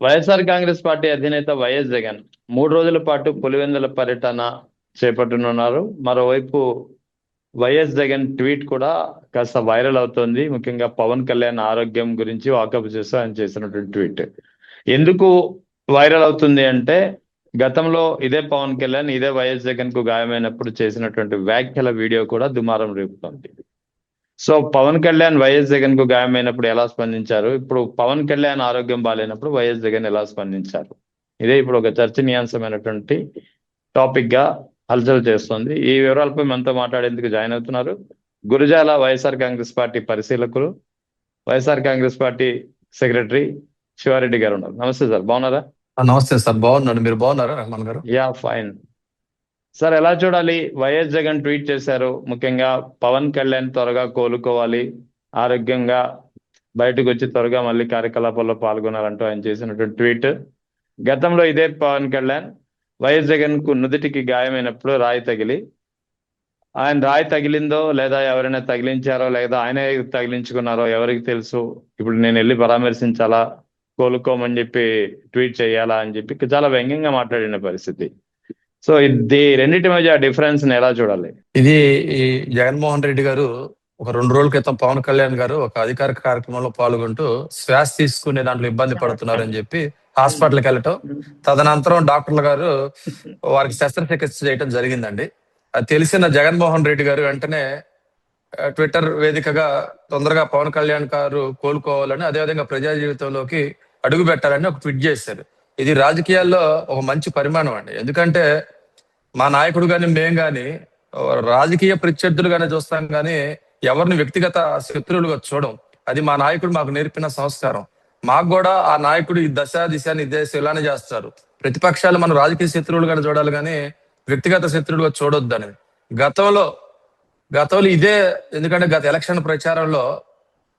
YSR Congress party అధినేత YS Jagan 3 రోజుల పాటు పులివెందుల పర్యటన చేపట్టనున్నారు. మరోవైపు వైఎస్ జగన్ ట్వీట్ కూడా కాస్త వైరల్ అవుతోంది. ముఖ్యంగా పవన్ కళ్యాణ్ ఆరోగ్యం గురించి వాకప్ చేస్తూ ఆయన చేసినటువంటి ట్వీట్ ఎందుకు వైరల్ అవుతుంది అంటే, గతంలో ఇదే పవన్ కళ్యాణ్ ఇదే వైఎస్ జగన్ కు గాయమైనప్పుడు చేసినటువంటి వ్యాఖ్యల వీడియో కూడా దుమారం రేపుతోంది. సో పవన్ కళ్యాణ్ వైఎస్ జగన్ కు గాయమైనప్పుడు ఎలా స్పందించారు, ఇప్పుడు పవన్ కళ్యాణ్ ఆరోగ్యం బాగాలేనప్పుడు వైఎస్ జగన్ ఎలా స్పందించారు, ఇదే ఇప్పుడు ఒక చర్చనీయాంశమైనటువంటి టాపిక్ గా హల్చల్ చేస్తోంది. ఈ వివరాలపై మనతో మాట్లాడేందుకు జాయిన్ అవుతున్నారు గురజాల వైఎస్ఆర్ కాంగ్రెస్ పార్టీ పరిశీలకులు, వైఎస్ఆర్ కాంగ్రెస్ పార్టీ సెక్రటరీ శివారెడ్డి గారు ఉన్నారు. నమస్తే సార్, బాగున్నారా? నమస్తే సార్, బాగున్నాను. మీరు బాగున్నారా రెహమాన్ గారు? Yeah fine sir. ఎలా చూడాలి? వైఎస్ జగన్ ట్వీట్ చేశారు, ముఖ్యంగా పవన్ కళ్యాణ్ త్వరగా కోలుకోవాలి, ఆరోగ్యంగా బయటకు వచ్చి త్వరగా మళ్ళీ కార్యకలాపాల్లో పాల్గొనాలంటూ ఆయన చేసినటువంటి ట్వీట్. గతంలో ఇదే పవన్ కళ్యాణ్ వైఎస్ జగన్ కు నుదుటికి గాయమైనప్పుడు రాయి తగిలి, ఆయన రాయి తగిలిందో లేదా ఎవరైనా తగిలించారో లేదా ఆయనే తగిలించుకున్నారో ఎవరికి తెలుసు, ఇప్పుడు నేను వెళ్ళి పరామర్శించాలా, కోలుకోమని చెప్పి ట్వీట్ చేయాలా అని చెప్పి చాలా వ్యంగ్యంగా మాట్లాడిన పరిస్థితి. సో ఇది రెండింటి మధ్య డిఫరెన్స్ ఎలా చూడాలి? ఇది ఈ జగన్మోహన్ రెడ్డి గారు ఒక 2 రోజుల క్రితం పవన్ కళ్యాణ్ గారు ఒక అధికారిక కార్యక్రమంలో పాల్గొంటూ శ్వాస తీసుకునే దాంట్లో ఇబ్బంది పడుతున్నారు అని చెప్పి హాస్పిటల్కి వెళ్ళటం, తదనంతరం డాక్టర్లు గారు వారికి శస్త్రచికిత్స చేయటం జరిగిందండి. అది తెలిసిన జగన్మోహన్ రెడ్డి గారు వెంటనే ట్విట్టర్ వేదికగా తొందరగా పవన్ కళ్యాణ్ గారు కోలుకోవాలని, అదేవిధంగా ప్రజా జీవితంలోకి అడుగు పెట్టాలని ఒక ట్వీట్ చేశారు. ఇది రాజకీయాల్లో ఒక మంచి పరిమాణం అండి. ఎందుకంటే మా నాయకుడు కానీ మేము కానీ రాజకీయ ప్రత్యర్థులుగానే చూస్తాం కానీ ఎవరిని వ్యక్తిగత శత్రువులుగా చూడం. అది మా నాయకుడు మాకు నేర్పిన సంస్కారం. మాకు కూడా ఆ నాయకుడు ఈ దశ దిశ నిర్దేశం ఇలానే చేస్తారు. ప్రతిపక్షాలు మనం రాజకీయ శత్రువులుగానే చూడాలి కానీ వ్యక్తిగత శత్రువులుగా చూడొద్దని గతంలో ఇదే. ఎందుకంటే గత ఎలక్షన్ ప్రచారంలో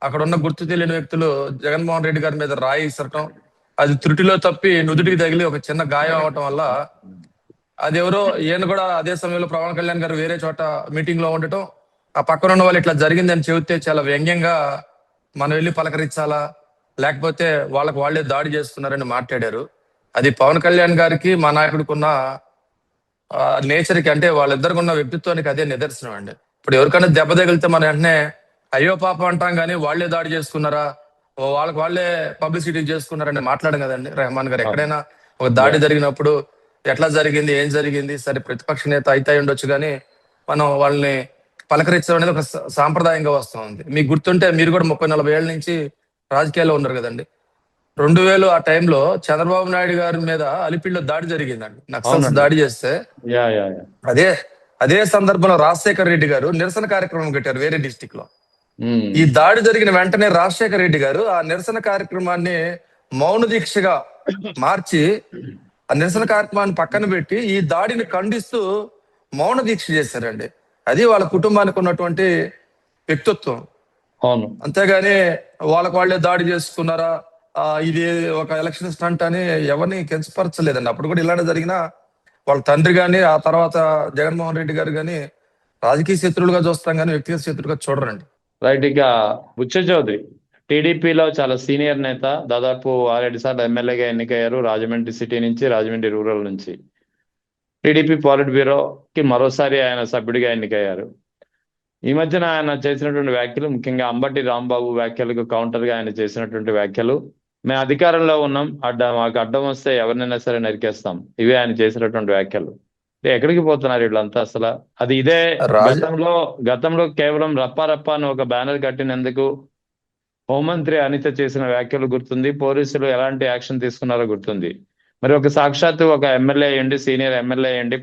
అక్కడ ఉన్న గుర్తు తెలియని వ్యక్తులు జగన్మోహన్ రెడ్డి గారి మీద రాయి ఇసరటం, అది త్రుటిలో తప్పి నుదుటికి తగిలి ఒక చిన్న గాయం అవటం వల్ల అది ఎవరో ఈయన కూడా అదే సమయంలో పవన్ కళ్యాణ్ గారు వేరే చోట మీటింగ్ లో ఉండటం, ఆ పక్కన ఉన్న వాళ్ళు ఇట్లా జరిగిందని చెబితే చాలా వ్యంగ్యంగా మనం వెళ్ళి పలకరించాలా లేకపోతే వాళ్ళకి వాళ్లే దాడి చేస్తున్నారని మాట్లాడారు. అది పవన్ కళ్యాణ్ గారికి మా నాయకుడికి ఉన్న నేచర్కి, అంటే వాళ్ళిద్దరికి ఉన్న వ్యక్తిత్వానికి అదే నిదర్శనం అండి. ఇప్పుడు ఎవరికైనా దెబ్బ తగిలితే మనం వెంటనే అయ్యో పాపం అంటాం కానీ వాళ్లే దాడి చేసుకున్నారా, వాళ్ళకి వాళ్లే పబ్లిసిటీ చేసుకున్నారని మాట్లాడడం కదండి రెహమాన్ గారు. ఎక్కడైనా ఒక దాడి జరిగినప్పుడు ఎట్లా జరిగింది, ఏం జరిగింది, సరే ప్రతిపక్ష నేత అయితే ఉండొచ్చు కానీ మనం వాళ్ళని పలకరించడం అనేది ఒక సాంప్రదాయంగా వస్తూ ఉంది. మీకు గుర్తుంటే మీరు కూడా 30-40 ఏళ్ల నుంచి రాజకీయాల్లో ఉన్నారు కదండి. 2000 ఆ టైంలో చంద్రబాబు నాయుడు గారి మీద అలిపిడిలో దాడి జరిగిందండి, నక్సల్స్ దాడి చేస్తే. అదే సందర్భంలో రాజశేఖర్ రెడ్డి గారు నిరసన కార్యక్రమం పెట్టారు వేరే డిస్టిక్ లో. ఈ దాడి జరిగిన వెంటనే రాజశేఖర రెడ్డి గారు ఆ నిరసన కార్యక్రమాన్ని మౌన దీక్షగా మార్చి ఆ నిరసన కార్యక్రమాన్ని పక్కన పెట్టి ఈ దాడిని ఖండిస్తూ మౌన దీక్ష చేశారండి. అది వాళ్ళ కుటుంబానికి ఉన్నటువంటి వ్యక్తిత్వం. అవును. అంతేగాని వాళ్ళకి వాళ్ళే దాడి చేసుకున్నారా, ఇది ఒక ఎలక్షన్ స్టంట్ అని ఎవరిని కించపరచలేదండి. అప్పుడు కూడా ఇలానే జరిగినా వాళ్ళ తండ్రి గాని ఆ తర్వాత జగన్మోహన్ రెడ్డి గారు గాని రాజకీయ శత్రువులుగా చూస్తాం కానీ వ్యక్తిగత శత్రువులుగా చూడరండి. రైట్. ఇక బుచ్చ చౌదరి టీడీపీలో చాలా సీనియర్ నేత, దాదాపు 6-7 సార్లు ఎమ్మెల్యేగా ఎన్నికయ్యారు రాజమండ్రి సిటీ నుంచి, రాజమండ్రి రూరల్ నుంచి. టీడీపీ పాలిట్ బ్యూరోకి మరోసారి ఆయన సభ్యుడిగా ఎన్నికయ్యారు. ఈ మధ్యన ఆయన చేసినటువంటి వ్యాఖ్యలు, ముఖ్యంగా అంబటి రాంబాబు వ్యాఖ్యలకు కౌంటర్ గా ఆయన చేసినటువంటి వ్యాఖ్యలు, మేము అధికారంలో ఉన్నాం, మాకు అడ్డం వస్తే ఎవరినైనా సరే నరికేస్తాం, ఇవే ఆయన చేసినటువంటి వ్యాఖ్యలు. ఎక్కడికి పోతున్నారు వీళ్ళంతా అసలు? అది ఇదే గతంలో కేవలం రప్ప అని ఒక బ్యానర్ కట్టినందుకు హోంమంత్రి అనిత చేసిన వ్యాఖ్యలు గుర్తుంది, పోలీసులు ఎలాంటి యాక్షన్ తీసుకున్నారో గుర్తుంది. మరి ఒక సాక్షాత్తు ఒక ఎమ్మెల్యే అయ్యండి, సీనియర్ ఎమ్మెల్యే అయ్యండి,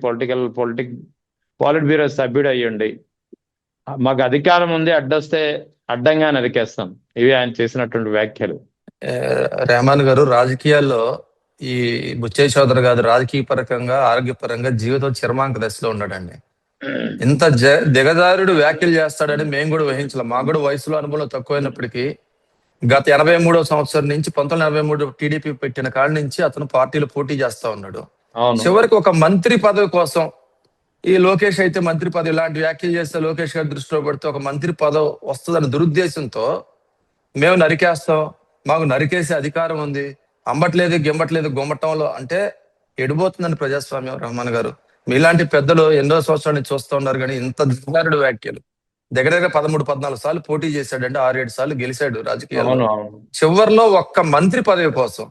పాలిట్ బ్యూరో సభ్యుడు అయ్యండి, మాకు అధికారం ఉంది, అడ్డొస్తే అడ్డంగా నరికేస్తాం, ఇవి ఆయన చేసినటువంటి వ్యాఖ్యలు. రెహమాన్ గారు, రాజకీయాల్లో ఈ బుచ్చయ్య చౌదరి గారు రాజకీయ పరంగా ఆరోగ్యపరంగా జీవితం చిరమాంక దశలో ఉన్నాడండి. ఇంత దిగజారుడు వ్యాఖ్యలు చేస్తాడని మేము కూడా వహించలేం. మాకు కూడా వయసులో అనుభవం తక్కువైనప్పటికీ గత 83వ సంవత్సరం నుంచి 1983 టీడీపీ పెట్టిన కాడి నుంచి అతను పార్టీలో పోటీ చేస్తా ఉన్నాడు. చివరికి ఒక మంత్రి పదవి కోసం ఈ లోకేష్ అయితే మంత్రి పదవి ఇలాంటి వ్యాఖ్యలు చేస్తే లోకేష్ గారి దృష్టిలో పడితే ఒక మంత్రి పదవి వస్తుందన్న దురుద్దేశంతో మేము నరికేస్తాం, మాకు నరికేసే అధికారం ఉంది, అంబట్లేదు గిమ్మట్లేదు గుమ్మటంలో అంటే ఎడిపోతుందండి ప్రజాస్వామ్యం. రహమాన్ గారు, మీలాంటి పెద్దలు ఎన్నో సంవత్సరాల నుంచి చూస్తూ ఉన్నారు, కానీ ఇంత దిగజారుడు వ్యాఖ్యలు. దగ్గర దగ్గర 13-14 సార్లు పోటీ చేశాడంటే 6-7 సార్లు గెలిచాడు రాజకీయాల్లో. అవును అవును చివరిలో ఒక్క మంత్రి పదవి కోసం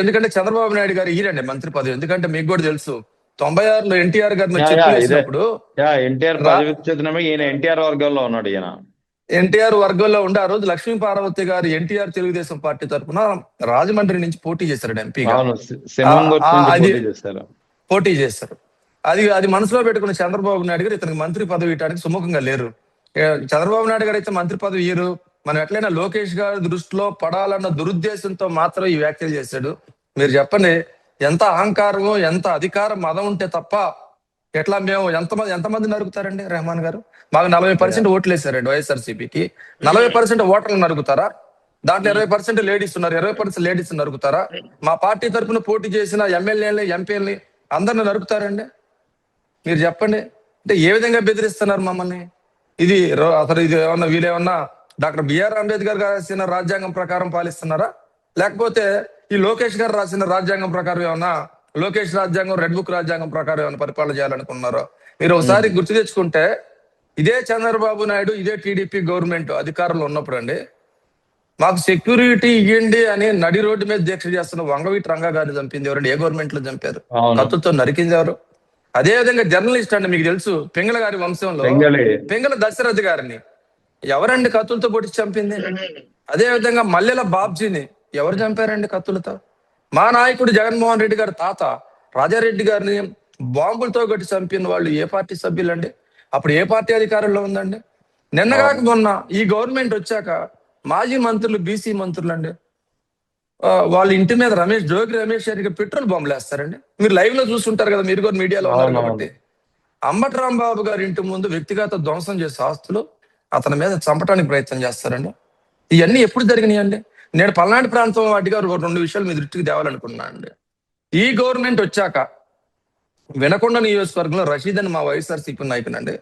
ఎందుకంటే చంద్రబాబు నాయుడు గారు ఈరండి మంత్రి పదవి. ఎందుకంటే మీకు కూడా తెలుసు 96లో ఎన్టీఆర్ గారిని యా చెప్పు ఇదే వేసినప్పుడు ఎన్టీఆర్ రా పదవి విచ్ఛేదనమే, ఈయన ఎన్టీఆర్ వర్గంలో ఉన్నాడు ఈయన. ఎన్టీఆర్ వర్గంలో ఉండి ఆ రోజు లక్ష్మీ పార్వతి గారు ఎన్టీఆర్ తెలుగుదేశం పార్టీ తరఫున రాజమండ్రి నుంచి పోటీ చేశారు ఎంపీగా. అవును, సింహంగుర్తి నుంచి అది పోటీ చేశారు. పోటీ చేశారు. అది మనసులో పెట్టుకున్న చంద్రబాబు నాయుడు గారు ఇతనికి మంత్రి పదవి ఇవ్వడానికి సుముఖంగా లేరు. చంద్రబాబు నాయుడు గారు అయితే మంత్రి పదవి ఇయ్యరు, మనం ఎట్లయినా లోకేష్ గారి దృష్టిలో పడాలన్న దురుద్దేశంతో మాత్రం ఈ వ్యాఖ్యలు చేశాడు. మీరు చెప్పండి, ఎంత అహంకారము, ఎంత అధికారం మదం ఉంటే తప్ప ఎట్లా మేము ఎంతమంది నరుకుతారండి రెహమాన్ గారు? మాకు 40% ఓట్లు వేసారండి వైఎస్ఆర్సీపీకి. 40% ఓటర్లు నరుకుతారా? దాంట్లో 20% లేడీస్ ఉన్నారు, 20% లేడీస్ నరుకుతారా? మా పార్టీ తరఫున పోటీ చేసిన ఎమ్మెల్యేలని ఎంపీలని అందరిని నరుకుతారండి? మీరు చెప్పండి. అంటే ఏ విధంగా బెదిరిస్తున్నారు మమ్మల్ని? అసలు ఇది ఏమన్నా వీళ్ళేమన్నా డాక్టర్ బిఆర్ అంబేద్కర్ గారు రాసిన రాజ్యాంగం ప్రకారం పాలిస్తున్నారా, లేకపోతే ఈ లోకేష్ గారు రాసిన రాజ్యాంగం ప్రకారం ఏమన్నా, లోకేష్ రాజ్యాంగం రెడ్ బుక్ రాజ్యాంగం ప్రకారం ఏమైనా పరిపాలన చేయాలనుకున్నారో? మీరు ఒకసారి గుర్తు తెచ్చుకుంటే, ఇదే చంద్రబాబు నాయుడు ఇదే టీడీపీ గవర్నమెంట్ అధికారంలో ఉన్నప్పుడు అండి, మాకు సెక్యూరిటీ ఇవ్వండి అని నడి రోడ్డు మీద దీక్ష చేస్తున్న వంగవీటి రంగా గారిని చంపింది ఎవరండి? ఏ గవర్నమెంట్ లో చంపారు? కత్తులతో నరికింది ఎవరు? అదే విధంగా జర్నలిస్ట్ అండి, మీకు తెలుసు పింగళ గారి వంశంలో పింగళ దశరథ్ గారిని ఎవరండి కత్తులతో పొడిచి చంపింది? అదే విధంగా మల్లెల బాబ్జీని ఎవరు చంపారండి కత్తులతో? మా నాయకుడు జగన్మోహన్ రెడ్డి గారి తాత రాజారెడ్డి గారిని బాంబులతో కొట్టి చంపిన వాళ్ళు ఏ పార్టీ సభ్యులండి? అప్పుడు ఏ పార్టీ అధికారంలో ఉందండి? నిన్నగాక మొన్న ఈ గవర్నమెంట్ వచ్చాక మాజీ మంత్రులు, బీసీ మంత్రులు అండి, వాళ్ళ ఇంటి మీద జోగి రమేష్ గారికి పెట్రోల్ బాంబులు వేస్తారండి. మీరు లైవ్ లో చూస్తుంటారు కదా, మీరు కూడా మీడియాలో ఉన్నారు కాబట్టి. అంబటి రాంబాబు గారి ఇంటి ముందు వ్యక్తిగత ధ్వంసం చేసే ఆస్తులు అతని మీద చంపడానికి ప్రయత్నం చేస్తారండి. ఇవన్నీ ఎప్పుడు జరిగినాయండి? నేను పల్నాడు ప్రాంతం వాటిగా 2 విషయాలు మీ దృష్టికి తేవాలనుకున్నాను అండి. ఈ గవర్నమెంట్ వచ్చాక వినకొండ నియోజకవర్గంలో రషీద్ అని మా వైఎస్ఆర్సీపీ నాయకునండి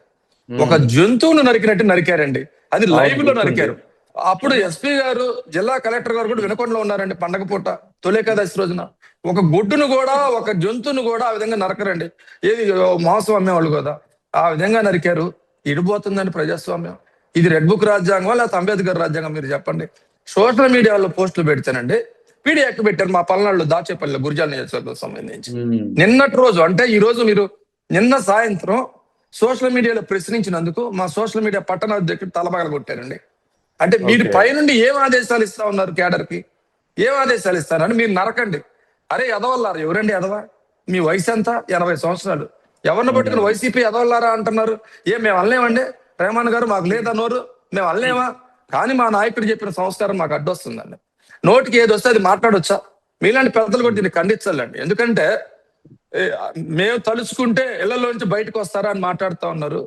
ఒక జంతువును నరికినట్టు నరికారండి. అది లైవ్ లో నరికారు. అప్పుడు ఎస్పీ గారు, జిల్లా కలెక్టర్ గారు కూడా వినకొండలో ఉన్నారండి. పండగ పూట తొలేకాదశి రోజున ఒక గుడ్డును కూడా, ఒక జంతువును కూడా ఆ విధంగా నరకరండి. ఏది మాంసం అమ్మేవాళ్ళు కదా, ఆ విధంగా నరికారు. ఇడిపోతుందండి ప్రజాస్వామ్యం. ఇది రెడ్ బుక్ రాజ్యాంగం లేకపోతే అంబేద్కర్ రాజ్యాంగం? మీరు చెప్పండి. సోషల్ మీడియాలో పోస్టులు పెడితేనండి పీడిఎఫ్ పెట్టారు మా పల్నాడులో దాచేపల్లిలో గురిజాల నియోజకవర్గం సంబంధించి. నిన్నటి రోజు అంటే ఈ రోజు మీరు నిన్న సాయంత్రం సోషల్ మీడియాలో ప్రశ్నించినందుకు మా సోషల్ మీడియా పట్టణ అధ్యక్షుడు తలపగల కొట్టారండి. అంటే మీరు పైనుండి ఏం ఆదేశాలు ఇస్తా ఉన్నారు? కేడర్ కి ఏం ఆదేశాలు ఇస్తారని మీరు నరకండి. అరే ఎదవల్లారా, ఎవరండి ఎదవ? మీ వయసు ఎంత? 80 సంవత్సరాలు. ఎవరిని పట్టుకుని వైసీపీ ఎదవల్లారా అంటున్నారు? మేము అనలేమండి రెహమాన్ గారు, మాకు లేదా నోరు, మేము అనలేమా? కానీ మా నాయకుడు చెప్పిన సంస్కారం మాకు అడ్డొస్తుందండి. నోటికి ఏది వస్తే అది మాట్లాడొచ్చా? మీలాంటి పెద్దలు కూడా దీన్ని ఖండించాలండి. ఎందుకంటే మేము తలుచుకుంటే ఇళ్లలోంచి బయటకు వస్తారా అని మాట్లాడుతూ ఉన్నారు.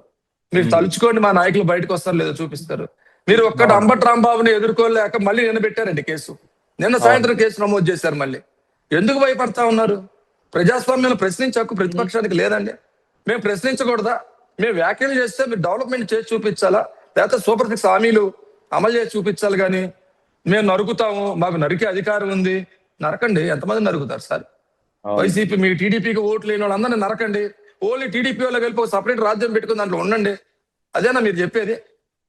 మీరు తలుచుకోండి, మా నాయకులు బయటకు వస్తారో లేదో చూపిస్తారు. మీరు ఒక్కటి అంబటి రాంబాబుని ఎదుర్కోలేక మళ్ళీ నిన్న పెట్టారండి కేసు. నిన్న సాయంత్రం కేసు నమోదు చేశారు. మళ్ళీ ఎందుకు భయపడతా ఉన్నారు? ప్రజాస్వామ్యంలో ప్రశ్నించే హక్కు ప్రతిపక్షానికి లేదండి. మేము ప్రశ్నించకూడదా? మేము వ్యాఖ్యలు చేస్తే మీరు డెవలప్మెంట్ చేసి చూపించాలా, లేకపోతే సూపర్ 6 హామీలు అమలు చేసి చూపించాలి. కానీ మేము నరుకుతాము, మాకు నరికే అధికారం ఉంది. నరకండి. ఎంతమంది నరుకుతారు సార్? వైసీపీ మీ టీడీపీకి ఓట్లు లేని వాళ్ళందరినీ నరకండి. ఓన్లీ టీడీపీ వాళ్ళకి వెళ్ళి సపరేట్ రాజ్యం పెట్టుకుని దాంట్లో ఉండండి. అదేనా మీరు చెప్పేది?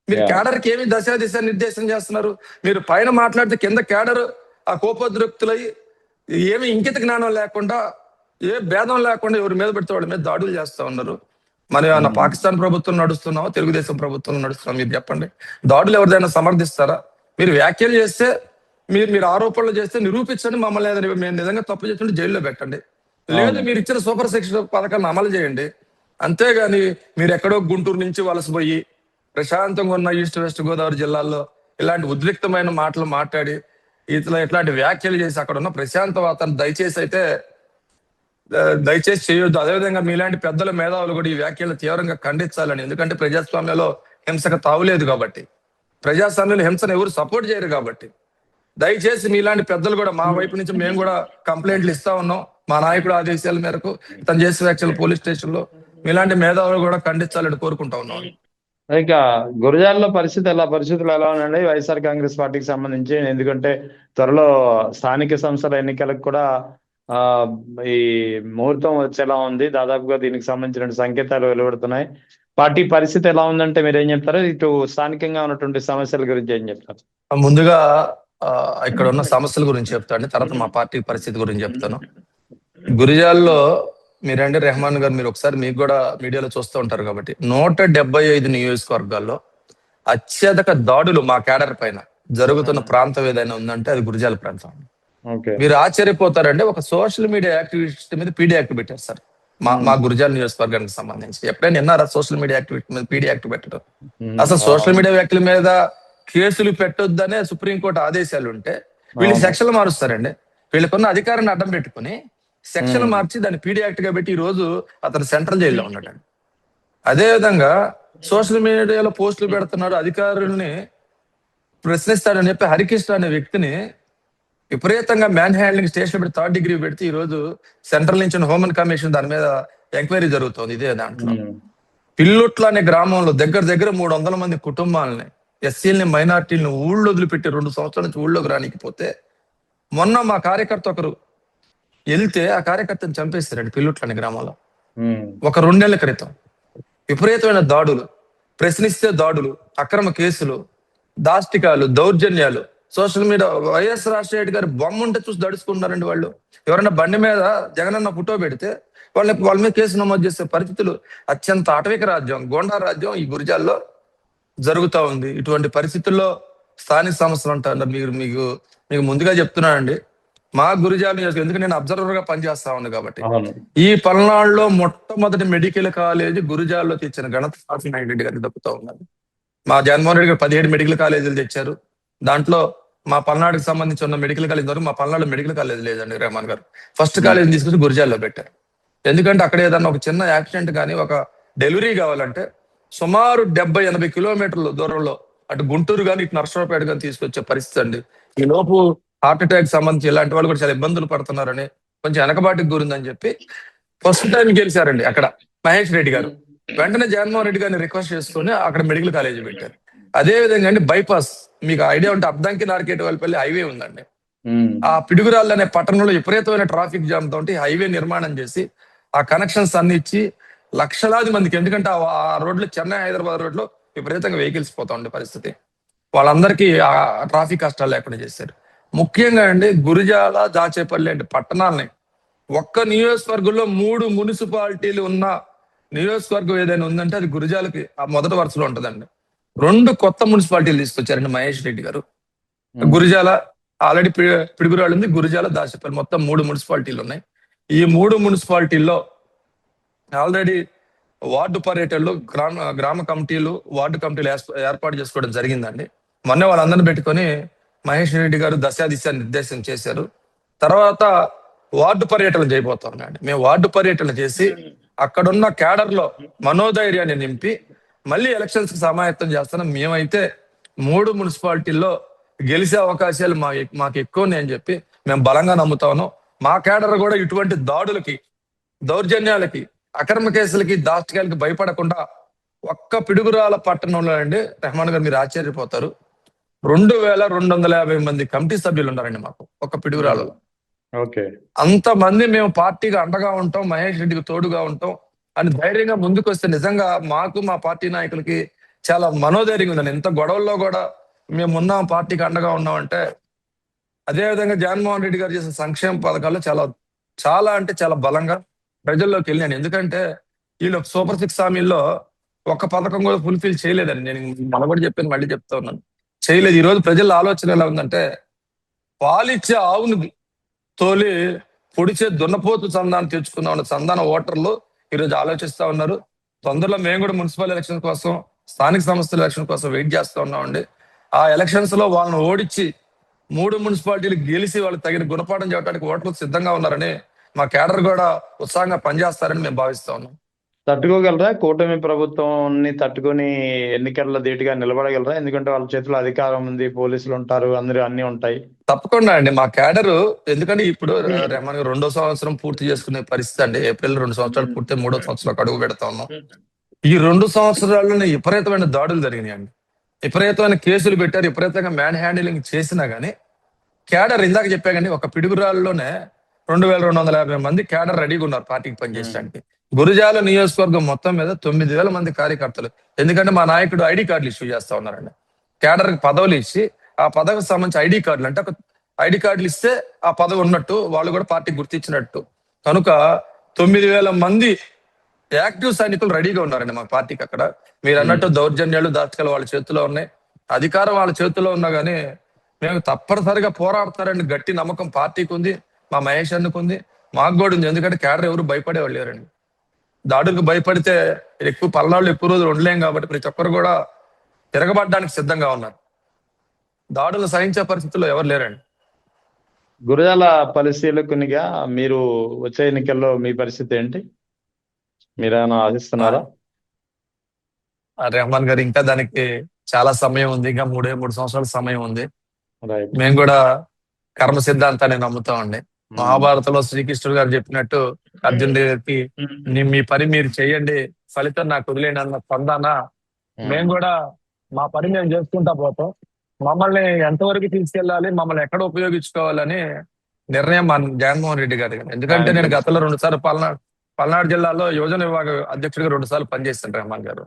మీరు కేడర్కి ఏమి దిశ నిర్దేశం చేస్తున్నారు? మీరు పైన మాట్లాడితే కింద కేడర్ ఆ కోపోద్రిక్తులై ఏమి ఇంకిత జ్ఞానం లేకుండా, ఏ భేదం లేకుండా ఎవరి మీద పెడితే వాళ్ళ మీద దాడులు చేస్తా ఉన్నారు. మనం ఏమన్నా పాకిస్తాన్ ప్రభుత్వం నడుస్తున్నామో, తెలుగుదేశం ప్రభుత్వం నడుస్తున్నాం? మీరు చెప్పండి. దాడులు ఎవరిదైనా సమర్థిస్తారా? మీరు వ్యాఖ్యలు చేస్తే, మీరు ఆరోపణలు చేస్తే నిరూపించండి. మమ్మల్ని ఏదైనా మేము నిజంగా తప్పు చేస్తుంటే జైల్లో పెట్టండి. లేదు మీరు ఇచ్చిన సూపర్ 6 పథకాలను అమలు చేయండి. అంతేగాని మీరు ఎక్కడో గుంటూరు నుంచి వలసపోయి ప్రశాంతంగా ఉన్న ఈస్ట్ వెస్ట్ గోదావరి జిల్లాల్లో ఇలాంటి ఉద్రిక్తమైన మాటలు మాట్లాడి ఇట్లాంటి వ్యాఖ్యలు చేసి అక్కడ ఉన్న ప్రశాంత వాతావరణం దయచేసి చేయొద్దు. అదేవిధంగా మీలాంటి పెద్దల మేధావులు కూడా ఈ వ్యాఖ్యలు తీవ్రంగా ఖండించాలని. ఎందుకంటే ప్రజాస్వామ్యంలో హింసకు తావులేదు కాబట్టి, ప్రజాస్వామ్యంలో హింసను ఎవరు సపోర్ట్ చేయరు కాబట్టి దయచేసి మీలాంటి పెద్దలు కూడా, మా వైపు నుంచి మేము కూడా కంప్లైంట్లు ఇస్తా ఉన్నాం. మా నాయకుడు ఆదేశాల మేరకు తను చేసే వ్యాఖ్యలు పోలీస్ స్టేషన్ లో మీలాంటి మేధావులు కూడా ఖండించాలని కోరుకుంటా ఉన్నాం. ఇక గురజాలలో పరిస్థితులు ఎలా ఉన్నాయండి వైఎస్ఆర్ కాంగ్రెస్ పార్టీకి సంబంధించి? ఎందుకంటే త్వరలో స్థానిక సంస్థల ఎన్నికలకు కూడా ఆ ఈ ముహూర్తం వచ్చేలా ఉంది. దాదాపుగా దీనికి సంబంధించిన సంకేతాలు వెలువడుతున్నాయి. పార్టీ పరిస్థితి ఎలా ఉందంటే మీరు ఏం చెప్తారు? ఇటు స్థానికంగా ఉన్నటువంటి సమస్యల గురించి ఏం చెప్తారు? ముందుగా ఇక్కడ ఉన్న సమస్యల గురించి చెప్తాను, తర్వాత మా పార్టీ పరిస్థితి గురించి చెప్తాను. గురిజాల్లో మీరంటే రెహమాన్ గారు, మీరు ఒకసారి మీకు కూడా మీడియాలో చూస్తూ ఉంటారు కాబట్టి 175 నియోజకవర్గాల్లో అత్యధిక దాడులు మా కేడర్ పైన జరుగుతున్న ప్రాంతం ఏదైనా ఉందంటే అది గురిజాల ప్రాంతం. ఓకే. మీరు ఆశ్చర్యపోతారంటే ఒక సోషల్ మీడియా యాక్టివిస్ట్ మీద పీడీ యాక్ట్ పెట్టారు సార్, మా గురిజాల నియోజకవర్గానికి సంబంధించి. ఎప్పుడైనా విన్నారా సోషల్ మీడియా యాక్టివిటీ మీద పీడీ యాక్ట్ పెట్టడం? అసలు సోషల్ మీడియా వ్యక్తుల మీద కేసులు పెట్టొద్దనే సుప్రీంకోర్టు ఆదేశాలు ఉంటే వీళ్ళు సెక్షన్లు మారుస్తారండి. వీళ్ళకున్న అధికారాన్ని అడ్డం పెట్టుకుని సెక్షన్ మార్చి దాన్ని పీడీ యాక్ట్ గా పెట్టి ఈ రోజు అతను సెంట్రల్ జైల్లో ఉన్నాడు. అదే విధంగా సోషల్ మీడియాలో పోస్టులు పెడుతున్నాడు, అధికారుల్ని ప్రశ్నిస్తాడని చెప్పి హరికృష్ణ అనే వ్యక్తిని విపరీతంగా మ్యాన్ హ్యాండ్లింగ్ స్టేషన్ పెట్టి 3rd డిగ్రీ పెడితే ఈ రోజు సెంట్రల్ నుంచి హ్యూమన్ కమిషన్ దాని మీద ఎంక్వైరీ జరుగుతోంది. ఇదే దాంట్లో పిల్లుట్ల అనే గ్రామంలో దగ్గర 300 మంది కుటుంబాలని, ఎస్సీలని, మైనార్టీలను ఊళ్ళో వదిలిపెట్టి 2 సంవత్సరాల నుంచి ఊళ్ళోకి రానికపోతే మొన్న మా కార్యకర్త ఒకరు వెళ్తే ఆ కార్యకర్తను చంపేస్తారండి పిల్లుట్ల అనే గ్రామంలో. ఒక 2 నెలల క్రితం విపరీతమైన దాడులు, ప్రశ్నిస్తే దాడులు, అక్రమ కేసులు, దాష్టికాలు, దౌర్జన్యాలు. Social media YS Rajasekhara Reddy గారి బొమ్మ ఉంటే చూసి దడుచుకుంటున్నారండి వాళ్ళు. ఎవరైనా బండి మీద జగనన్న ఫోటో పెడితే వాళ్ళ మీద కేసు నమోదు చేసే పరిస్థితులు, అత్యంత ఆటవిక రాజ్యం, గోండా రాజ్యం ఈ గురిజాల్లో జరుగుతూ ఉంది. ఇటువంటి పరిస్థితుల్లో స్థానిక సంస్థలు అంటారు. మీకు ముందుగా చెప్తున్నానండి, మా గురిజాల నియోజకవర్గం, ఎందుకంటే నేను అబ్జర్వర్ గా పనిచేస్తా ఉంది కాబట్టి, ఈ పల్నాడులో మొట్టమొదటి మెడికల్ కాలేజీ గురిజాల్లో తెచ్చిన ఘనత నారాయణ రెడ్డి గారికి దక్కుతూ ఉన్నది. మా జగన్మోహన్ రెడ్డి గారు 17 మెడికల్ కాలేజీలు తెచ్చారు. దాంట్లో మా పల్నాడుకి సంబంధించి ఉన్న మెడికల్ కాలేజ్ వరకు, మా పల్నాడులో మెడికల్ కాలేజ్ లేదండి. రెహమాన్ గారు ఫస్ట్ కాలేజ్ తీసుకొచ్చి గురిజాల్లో పెట్టారు. ఎందుకంటే అక్కడ ఏదన్నా ఒక చిన్న యాక్సిడెంట్ కానీ ఒక డెలివరీ కావాలంటే సుమారు 70-80 కిలోమీటర్ల దూరంలో అటు గుంటూరు కానీ ఇటు నర్సరావుపేట కానీ తీసుకొచ్చే పరిస్థితి అండి. ఈ లోపు హార్ట్ అటాక్ సంబంధించి ఇలాంటి వాళ్ళు కూడా చాలా ఇబ్బందులు పడుతున్నారని, కొంచెం వెనకబాటుకు గురిందని చెప్పి ఫస్ట్ టైం గెలిచారండి అక్కడ మహేష్ రెడ్డి గారు. వెంటనే జగన్మోహన్ రెడ్డి గారిని రిక్వెస్ట్ చేసుకుని అక్కడ మెడికల్ కాలేజీ పెట్టారు. అదే విధంగా అండి బైపాస్, మీకు ఐడియా ఉంటే అద్దంకి నార్కేటవల్పల్లి హైవే ఉందండి. ఆ పిడుగురాళ్ళు అనే పట్టణంలో విపరీతమైన ట్రాఫిక్ జామ్ తోటి హైవే నిర్మాణం చేసి ఆ కనెక్షన్స్ అన్ని ఇచ్చి లక్షలాది మందికి, ఎందుకంటే ఆ రోడ్లు చెన్నై హైదరాబాద్ రోడ్లో విపరీతంగా వెహికల్స్ పోతా ఉండే పరిస్థితి, వాళ్ళందరికీ ఆ ట్రాఫిక్ కష్టాలు లేకుండా చేశారు. ముఖ్యంగా అండి గురిజాల, దాచేపల్లి అంటే పట్టణాలని ఒక్క నియోజకవర్గంలో 3 మున్సిపాలిటీలు ఉన్న నియోజకవర్గం ఏదైనా ఉందంటే అది గురిజాలకి ఆ మొదటి వరుసలో ఉంటదండి. 2 కొత్త మున్సిపాలిటీలు తీసుకొచ్చారండి మహేష్ రెడ్డి గారు. గురిజాల ఆల్రెడీ పిడుగురాళ్ళు ఉంది, గురిజాల, దాచేపల్లి మొత్తం 3 మున్సిపాలిటీలు ఉన్నాయి. ఈ 3 మున్సిపాలిటీల్లో ఆల్రెడీ వార్డు పర్యటనలు, గ్రామ కమిటీలు, వార్డు కమిటీలు ఏర్పాటు చేసుకోవడం జరిగిందండి. మొన్న వాళ్ళందరినీ పెట్టుకొని మహేష్ రెడ్డి గారు దశాదిశ నిర్దేశం చేశారు. తర్వాత వార్డు పర్యటన చేయబోతున్నాండి. మేము వార్డు పర్యటన చేసి అక్కడున్న క్యాడర్ లో మనోధైర్యాన్ని నింపి మళ్ళీ ఎలక్షన్స్ కి సమాయత్తం చేస్తున్నాం. మేమైతే 3 మున్సిపాలిటీల్లో గెలిచే అవకాశాలు మాకు ఎక్కువ ఉన్నాయని చెప్పి మేము బలంగా నమ్ముతాను. మా క్యాడర్ కూడా ఇటువంటి దాడులకి, దౌర్జన్యాలకి, అక్రమ కేసులకి, దాష్టికాలకి భయపడకుండా ఒక్క పిడుగురాల పట్టణంలో అండి రెహమాన్ గారు మీరు ఆశ్చర్యపోతారు, 2250 మంది కమిటీ సభ్యులు ఉన్నారండి మాకు ఒక్క పిడుగురాలలో. అంతమంది మేము పార్టీగా అండగా ఉంటాం, మహేష్ రెడ్డికి తోడుగా ఉంటాం అని ధైర్యంగా ముందుకు వస్తే నిజంగా మాకు, మా పార్టీ నాయకులకి చాలా మనోధైర్యం ఉందండి. ఎంత గొడవల్లో కూడా మేము ఉన్నాం, పార్టీకి అండగా ఉన్నామంటే. అదేవిధంగా జగన్మోహన్ రెడ్డి గారు చేసిన సంక్షేమ పథకాల్లో చాలా అంటే చాలా బలంగా ప్రజల్లోకి వెళ్ళాను. ఎందుకంటే వీళ్ళు సూపర్ 6 హామీల్లో ఒక్క పథకం కూడా ఫుల్ఫిల్ చేయలేదండి. నేను మన కూడా చెప్పాను, మళ్ళీ చెప్తా ఉన్నాను, చేయలేదు. ఈ రోజు ప్రజల ఆలోచన ఎలా ఉందంటే, పాలిచ్చే ఆవును తోలి పొడిచే దున్నపోతు సంధానం తెచ్చుకుందాం సంధాన ఓటర్లు ఈరోజు ఆలోచిస్తా ఉన్నారు. తొందరలో మేము కూడా మున్సిపల్ ఎలక్షన్ కోసం, స్థానిక సంస్థల ఎలక్షన్ కోసం వెయిట్ చేస్తా ఉన్నామండి. ఆ ఎలక్షన్స్ లో వాళ్ళని ఓడించి 3 మున్సిపాలిటీలు గెలిచి వాళ్ళు తగిన గుణపాఠం చెప్పడానికి ఓటర్లు సిద్ధంగా ఉన్నారని, మా కేడర్ కూడా ఉత్సాహంగా పనిచేస్తారని మేము భావిస్తా ఉన్నాం. తట్టుకోగలరా? కూటమి ప్రభుత్వాన్ని తట్టుకొని ఎన్నికల్లో ధీటుగా నిలబడగలరా? ఎందుకంటే వాళ్ళ చేతిలో అధికారం ఉంది, పోలీసులు ఉంటారు, అందరూ అన్ని ఉంటాయి. తప్పకుండా అండి. మా కేడరు, ఎందుకంటే ఇప్పుడు రెహమాన్ 2వ సంవత్సరం పూర్తి చేసుకునే పరిస్థితి అండి. ఏప్రిల్ 2 సంవత్సరాలు పూర్తి 3వ సంవత్సరంలో అడుగు పెడతా ఉన్నాం. ఈ 2 సంవత్సరాల్లోనే విపరీతమైన దాడులు జరిగినాయండి. విపరీతమైన కేసులు పెట్టారు, విపరీతంగా మ్యాన్ హ్యాండిలింగ్ చేసినా గానీ క్యాడర్ ఇందాక చెప్పాకండి, ఒక పిడుగురాళ్ళలోనే 2250 మంది క్యాడర్ రెడీగా ఉన్నారు పార్టీకి పనిచేయడానికి. గురజాల నియోజకవర్గం మొత్తం మీద 9000 మంది కార్యకర్తలు. ఎందుకంటే మా నాయకుడు ఐడి కార్డులు ఇష్యూ చేస్తా ఉన్నారండి. క్యాడర్ పదవులు ఇచ్చి ఆ పదవికి సంబంధించి ఐడి కార్డులు, అంటే ఒక ఐడి కార్డులు ఇస్తే ఆ పదవి ఉన్నట్టు, వాళ్ళు కూడా పార్టీ గుర్తించినట్టు. కనుక 9000 మంది యాక్టివ్ సైనికులు రెడీగా ఉన్నారండి మా పార్టీకి అక్కడ. మీరు అన్నట్టు దౌర్జన్యాలు, దాచకాలు వాళ్ళ చేతిలో ఉన్నాయి, అధికారం వాళ్ళ చేతిలో ఉన్నా గానీ మేము తప్పనిసరిగా పోరాడతారని గట్టి నమ్మకం పార్టీకి ఉంది, మా మహేష్ అన్నకు ఉంది, మాకు కూడా ఉంది. ఎందుకంటే క్యాడర్ ఎవరు భయపడేవాళ్ళు లేరండి. దాడులకు భయపడితే పల్నాళ్ళు ఎక్కువ రోజులు ఉండలేం కాబట్టి ప్రతి ఒక్కరు కూడా తిరగబడడానికి సిద్ధంగా ఉన్నారు. దాడులు సహించే పరిస్థితుల్లో ఎవరు లేరండి. గురజాల పరిశీలకునిగా మీరు వచ్చే ఎన్నికల్లో మీ పరిస్థితి ఏంటి? మీరేమైనా ఆశిస్తున్నారా? రెహమాన్ గారు, ఇంకా దానికి చాలా సమయం ఉంది, ఇంకా 3 సంవత్సరాల సమయం ఉంది. రైట్. మేము కూడా కర్మ సిద్ధాంతాన్ని నమ్ముతామండి. మహాభారతంలో శ్రీకృష్ణుడు గారు చెప్పినట్టు అర్జునుడికి, మీ పని మీరు చేయండి, ఫలితం నాకు వదిలేండి అన్న స్పందన మేము కూడా మా పని మేము చేసుకుంటా పోతాం. మమ్మల్ని ఎంతవరకు తీసుకెళ్లాలి, మమ్మల్ని ఎక్కడ ఉపయోగించుకోవాలని నిర్ణయం మా జగన్మోహన్ రెడ్డి గారి. ఎందుకంటే నేను గతంలో 2 సార్లు పల్నాడు జిల్లాలో యువజన విభాగ అధ్యక్షుడిగా 2 సార్లు పనిచేస్తాను రెహమాన్ గారు.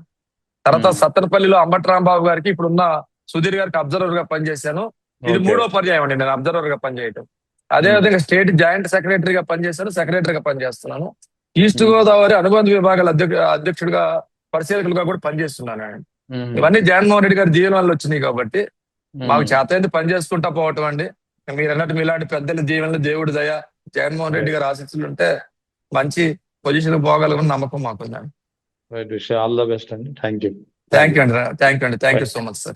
తర్వాత సత్తెనపల్లిలో అంబటి రాంబాబు గారికి, ఇప్పుడున్న సుధీర్ గారికి అబ్జర్వర్ గా పనిచేశాను. ఇది 3వ పర్యాయం అండి నేను అబ్జర్వర్ గా పనిచేయటం. అదే విధంగా స్టేట్ జాయింట్ సెక్రటరీగా పనిచేశాను, సెక్రటరీగా పనిచేస్తున్నాను. ఈస్ట్ గోదావరి అనుబంధ విభాగాల అధ్యక్షుడిగా, పరిశీలకులుగా కూడా పనిచేస్తున్నాను. ఇవన్నీ జగన్మోహన్ రెడ్డి గారి దీవెన వల్ల వచ్చినాయి కాబట్టి మాకు చేతైంది పని చేసుకుంటా పోవటం అండి. మీరు అన్నట్టు మీలాంటి పెద్దల దీవెనలు, దేవుడి దయ, జగన్మోహన్ రెడ్డి గారి ఆశీస్సులు ఉంటే మంచి పొజిషన్ పోగలగని నమ్మకం మాకుందండి. Right. Wish all the best అండి. Thank you. థ్యాంక్ యూ అండి. Thank you so much sir.